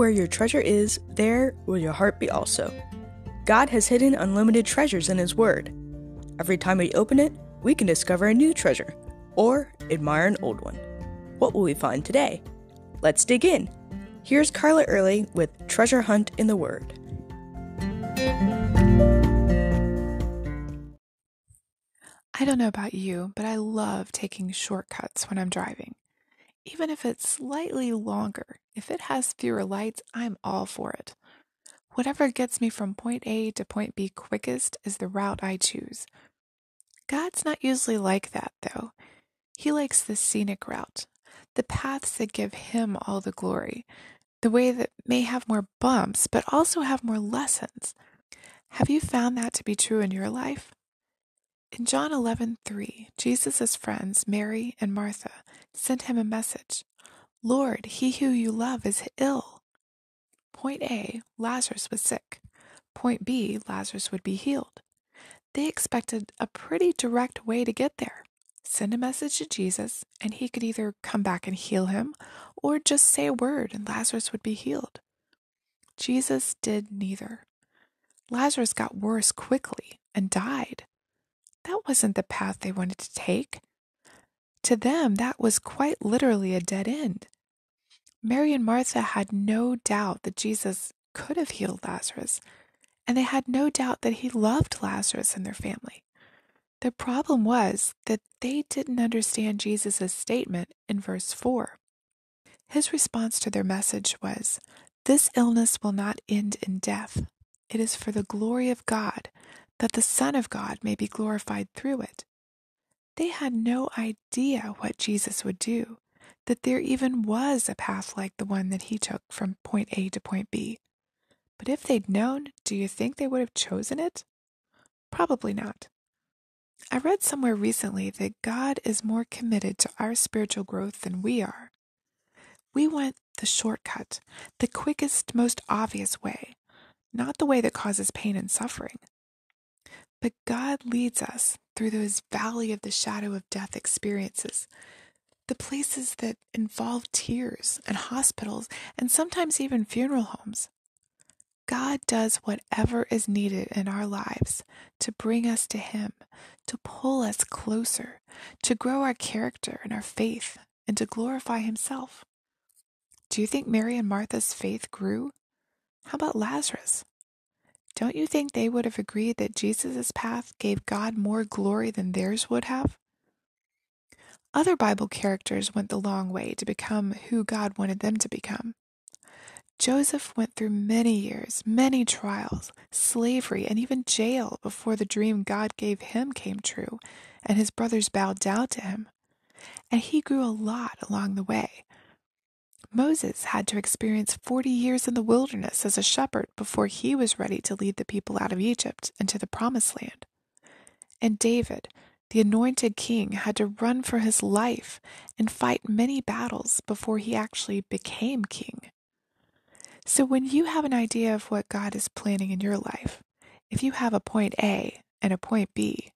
Where your treasure is, there will your heart be also. God has hidden unlimited treasures in His Word. Every time we open it, we can discover a new treasure, or admire an old one. What will we find today? Let's dig in. Here's Carla Early with Treasure Hunt in the Word. I don't know about you, but I love taking shortcuts when I'm driving. Even if it's slightly longer, if it has fewer lights, I'm all for it. Whatever gets me from point A to point B quickest is the route I choose. God's not usually like that, though. He likes the scenic route, the paths that give Him all the glory, the way that may have more bumps, but also have more lessons. Have you found that to be true in your life? In John 11:3, Jesus' friends, Mary and Martha, sent Him a message. Lord, he who you love is ill. Point A, Lazarus was sick. Point B, Lazarus would be healed. They expected a pretty direct way to get there. Send a message to Jesus, and He could either come back and heal him, or just say a word and Lazarus would be healed. Jesus did neither. Lazarus got worse quickly and died. That wasn't the path they wanted to take. To them, that was quite literally a dead end. Mary and Martha had no doubt that Jesus could have healed Lazarus, and they had no doubt that He loved Lazarus and their family. The problem was that they didn't understand Jesus' statement in verse 4. His response to their message was, "This illness will not end in death. It is for the glory of God, that the Son of God may be glorified through it." They had no idea what Jesus would do, that there even was a path like the one that He took from point A to point B. But if they'd known, do you think they would have chosen it? Probably not. I read somewhere recently that God is more committed to our spiritual growth than we are. We want the shortcut, the quickest, most obvious way, not the way that causes pain and suffering. But God leads us through those valley of the shadow of death experiences, the places that involve tears and hospitals and sometimes even funeral homes. God does whatever is needed in our lives to bring us to Him, to pull us closer, to grow our character and our faith, and to glorify Himself. Do you think Mary and Martha's faith grew? How about Lazarus? Don't you think they would have agreed that Jesus' path gave God more glory than theirs would have? Other Bible characters went the long way to become who God wanted them to become. Joseph went through many years, many trials, slavery, and even jail before the dream God gave him came true, and his brothers bowed down to him. And he grew a lot along the way. Moses had to experience 40 years in the wilderness as a shepherd before he was ready to lead the people out of Egypt and to the Promised Land. And David, the anointed king, had to run for his life and fight many battles before he actually became king. So when you have an idea of what God is planning in your life, if you have a point A and a point B,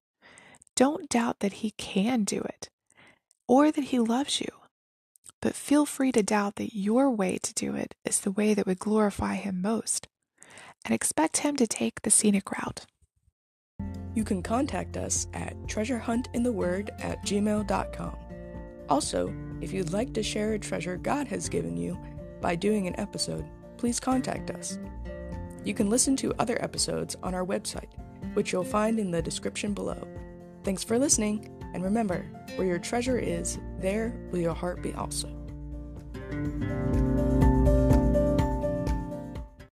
don't doubt that He can do it or that He loves you. But feel free to doubt that your way to do it is the way that would glorify Him most, and expect Him to take the scenic route. You can contact us at treasurehuntintheword@gmail.com. Also, if you'd like to share a treasure God has given you by doing an episode, please contact us. You can listen to other episodes on our website, which you'll find in the description below. Thanks for listening, and remember, where your treasure is, there will your heart be also.